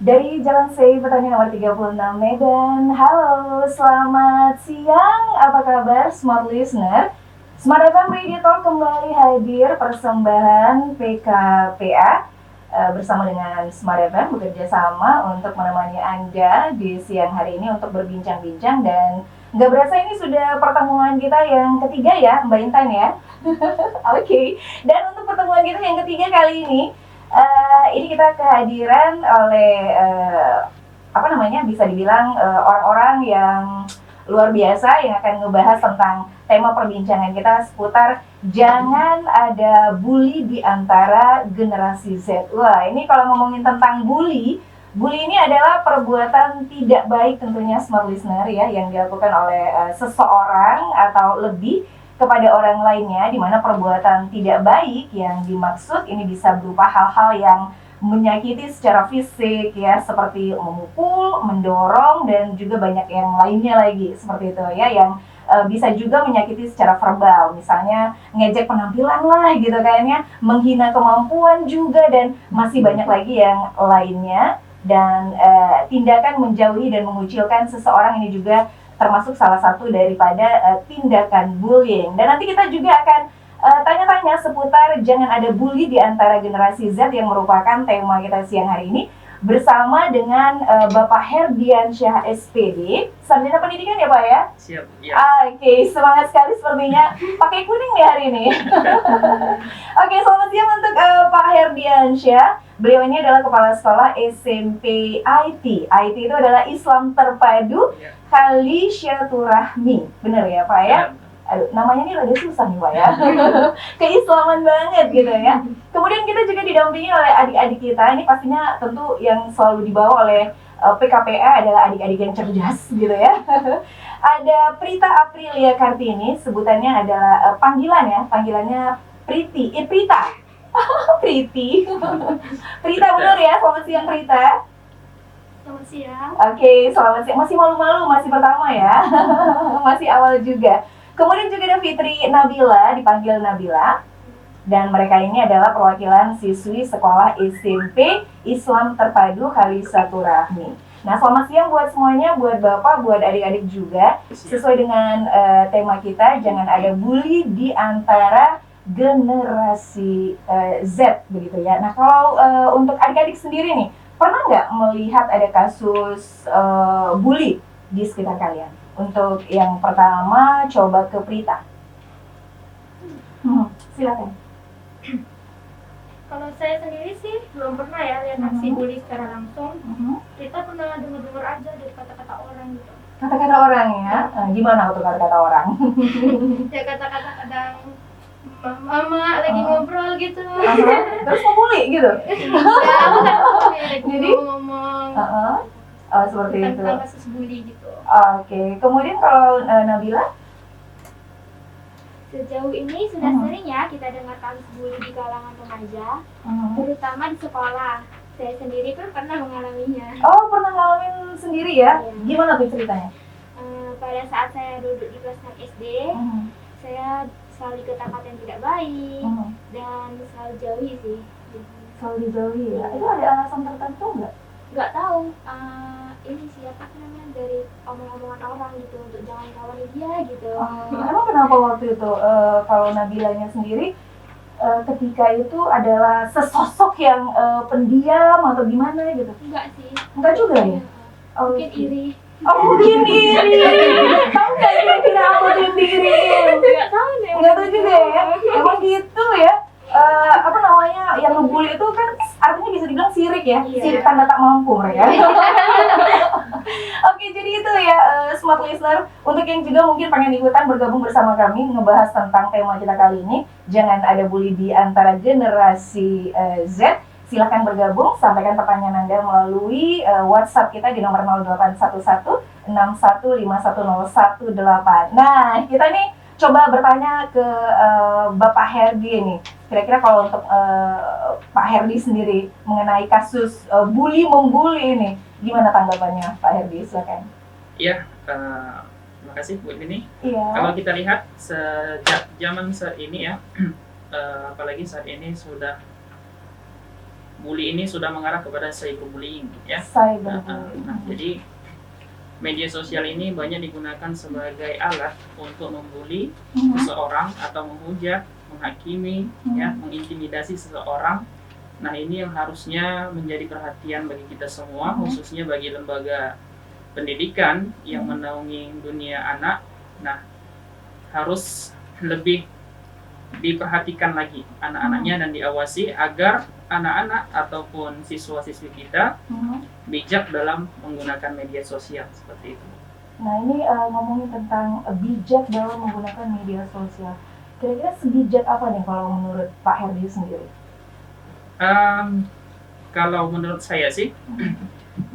Dari Jalan C Petani nomor 36 Medan. Halo, selamat siang. Apa kabar Smart Listener? Smart FM Radio Talk kembali hadir persembahan PKPA bersama dengan Smart FM bekerja sama untuk menemani Anda di siang hari ini untuk berbincang-bincang, dan nggak berasa ini sudah pertemuan kita yang ketiga ya Mbak Intan ya. Oke. Dan untuk pertemuan kita yang ketiga kali ini kita kehadiran oleh bisa dibilang orang-orang yang luar biasa yang akan ngebahas tentang tema perbincangan kita seputar jangan ada bully di antara generasi Z. Wah, ini kalau ngomongin tentang bully ini adalah perbuatan tidak baik tentunya Smart Listener ya, yang dilakukan oleh seseorang atau lebih kepada orang lainnya, di mana perbuatan tidak baik yang dimaksud ini bisa berupa hal-hal yang menyakiti secara fisik ya, seperti memukul, mendorong, dan juga banyak yang lainnya lagi seperti itu ya, yang bisa juga menyakiti secara verbal, misalnya ngejek penampilan lah gitu kayaknya, menghina kemampuan juga, dan masih banyak lagi yang lainnya. Dan tindakan menjauhi dan mengucilkan seseorang ini juga termasuk salah satu daripada tindakan bullying. Dan nanti kita juga akan tanya-tanya seputar jangan ada bully di antara generasi Z yang merupakan tema kita siang hari ini, bersama dengan Bapak Herdiansyah SPD, Sarjana Pendidikan ya Pak ya? Siap, ya. Oke, semangat sekali sepertinya. Pakai kuning nih hari ini. Oke, selamat siang untuk Pak Herdiansyah. Beliau ini adalah Kepala Sekolah SMP IT. IT itu adalah Islam Terpadu Kali Syaturahmi. Benar ya Pak ya? Aduh, namanya ini rada susah nih Pak ya. Keislaman banget gitu ya. Kemudian kita juga didampingi oleh adik-adik kita. Ini pastinya tentu yang selalu dibawa oleh PKPA adalah adik-adik yang cerdas gitu ya. Ada Prita Aprilia Kartini, sebutannya adalah panggilannya Priti. Prita. Priti. Prita benar ya? Selamat siang Prita. Selamat siang. Oke, selamat siang. Masih malu-malu, masih pertama ya. Masih awal juga. Kemudian juga ada Fitri Nabila, dipanggil Nabila. Dan mereka ini adalah perwakilan siswi sekolah SMP Islam Terpadu Kali Syaturahmi. Nah, selamat siang buat semuanya, buat Bapak, buat adik-adik juga. Sesuai dengan tema kita, jangan ada bully di antara generasi Z begitu ya. Nah, kalau untuk adik-adik sendiri nih, pernah nggak melihat ada kasus bully di sekitar kalian? Untuk yang pertama, coba ke Prita. Silakan. Kalau saya sendiri sih belum pernah ya lihat aksi bully secara langsung. Kita pernah dengar-dengar aja dari kata-kata orang gitu. Kata-kata orang ya? Gimana untuk kata-kata orang? Ya kata-kata kadang mama lagi ngobrol gitu. Terus mau bully gitu? Ya, bukan lagi Jadi? ngomong Seperti itu. tentang kasus bully gitu. Oke, kemudian kalau Nabila? Sejauh ini sudah sering ya kita dengar kasus bully di kalangan remaja, terutama di sekolah. Saya sendiri pun pernah mengalaminya. Oh, pernah ngalamin sendiri ya? Iya. Gimana tuh ceritanya? Pada saat saya duduk di kelas 6 SD, saya selalu dikata-kata yang tidak baik dan selalu jauhi sih. Selalu dijauhi ya? Itu ada alasan tertentu nggak? Nggak tahu, ini siapa namanya, dari omong-omongan orang gitu untuk jangan kawani dia gitu. Emang kenapa waktu itu kalau Nabilanya sendiri ketika itu adalah sesosok yang pendiam atau gimana gitu? Enggak sih. Enggak juga ya? Mungkin iri. Oh, mungkin iri. Tahu nggak kira-kira aku tuh iri? Nggak tahu nih. Nggak tahu juga ya. Emang gitu ya. Yang ngebully itu kan artinya bisa dibilang sirik ya. Iya. Sirik tanda tak mampu mereka. Oke, jadi itu ya Smart Listener. Untuk yang juga mungkin pengen ikutan bergabung bersama kami ngebahas tentang tema kita kali ini, jangan ada bully di antara generasi Z. Silahkan bergabung, sampaikan pertanyaan Anda melalui WhatsApp kita di nomor 0811 61510118. Nah, kita nih coba bertanya ke Bapak Herdi nih. Kira-kira kalau untuk Pak Herdi sendiri mengenai kasus membuli ini, gimana tanggapannya Pak Herdi? Silakan. Iya, terima kasih Bu Nini. Iya. Kalau kita lihat sejak zaman saat ini ya, apalagi saat ini sudah bully ini sudah mengarah kepada cyberbullying ya. Cyberbullying. Nah, jadi media sosial ini banyak digunakan sebagai alat untuk membuli seseorang atau menghujat, menghakimi, ya, mengintimidasi seseorang. Nah, ini yang harusnya menjadi perhatian bagi kita semua, khususnya bagi lembaga pendidikan yang menaungi dunia anak. Nah, harus lebih diperhatikan lagi anak-anaknya dan diawasi agar anak-anak ataupun siswa-siswi kita bijak dalam menggunakan media sosial seperti itu. Nah, ini ngomongin tentang bijak dalam menggunakan media sosial. Kira-kira sebijak apa nih kalau menurut Pak Herdi sendiri? Kalau menurut saya sih,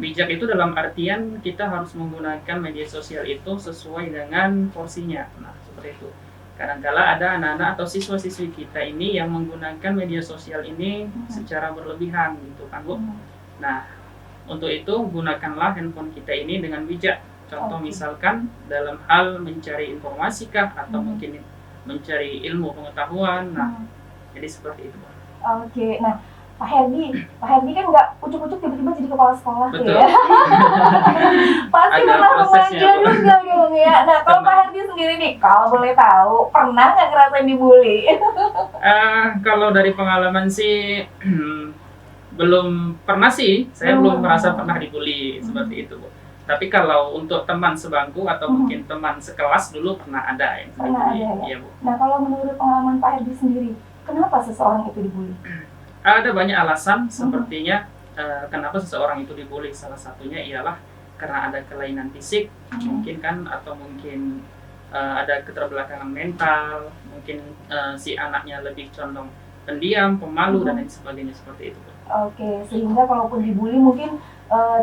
bijak itu dalam artian kita harus menggunakan media sosial itu sesuai dengan porsinya. Nah, seperti itu. Kadang-kala ada anak-anak atau siswa-siswi kita ini yang menggunakan media sosial ini secara berlebihan gitu kan Bu. Nah, untuk itu gunakanlah handphone kita ini dengan bijak. Contoh misalkan dalam hal mencari informasi kah atau mungkin mencari ilmu pengetahuan. Nah, jadi seperti itu Bu. Oke, nah Pak Herdi kan nggak ucuk-ucuk tiba-tiba jadi kepala sekolah tuh Betul. ya. Pasti Ada pernah prosesnya, remaja Bu. juga dong ya. Nah, kalau Pak Herdi sendiri nih, kalau boleh tahu, pernah nggak ngerasain dibully? Kalau dari pengalaman sih belum pernah sih, saya belum merasa pernah dibully seperti itu Bu. Tapi kalau untuk teman sebangku atau mungkin teman sekelas dulu pernah ada yang Pernah dibully. ada ya? Iya Bu. Nah, kalau menurut pengalaman Pak Herdi sendiri, kenapa seseorang itu dibully? Ada banyak alasan sepertinya kenapa seseorang itu dibully. Salah satunya ialah karena ada kelainan fisik, mungkin kan, atau mungkin ada keterbelakangan mental, mungkin si anaknya lebih condong pendiam, pemalu dan lain sebagainya seperti itu. Oke, sehingga kalaupun dibully mungkin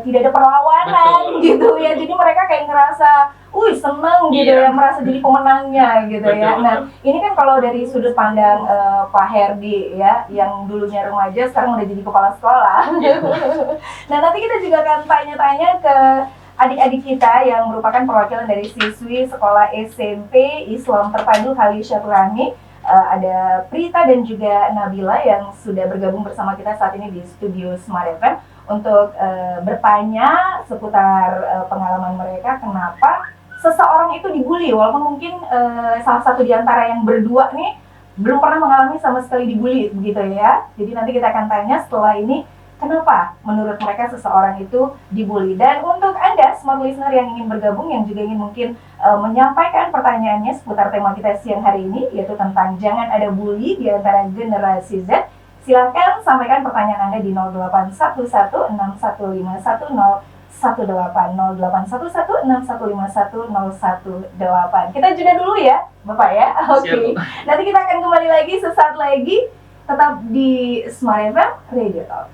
tidak ada perlawanan. Betul. Gitu ya. Jadi mereka kayak ngerasa, seneng gitu Iya. ya, merasa jadi pemenangnya gitu ya. Betul, Nah, ini kan kalau dari sudut pandang Pak Herdi ya, yang dulunya remaja sekarang udah jadi kepala sekolah. Nah, nanti kita juga akan tanya-tanya ke adik-adik kita yang merupakan perwakilan dari siswi sekolah SMP Islam Terpadu Kalisyaturami. Ada Prita dan juga Nabila yang sudah bergabung bersama kita saat ini di studio Smart FM untuk bertanya seputar pengalaman mereka kenapa seseorang itu dibully, walaupun mungkin salah satu di antara yang berdua nih belum pernah mengalami sama sekali dibully begitu ya. Jadi nanti kita akan tanya setelah ini kenapa menurut mereka seseorang itu dibully. Dan untuk Anda smart listener yang ingin bergabung, yang juga ingin mungkin menyampaikan pertanyaannya seputar tema kita siang hari ini, yaitu tentang jangan ada bully di antara generasi Z, silakan sampaikan pertanyaan Anda di 0811-6151-018. Kita jeda dulu ya Bapak ya. Oke. Nanti kita akan kembali lagi sesaat lagi, tetap di Smart FM Radio Talk.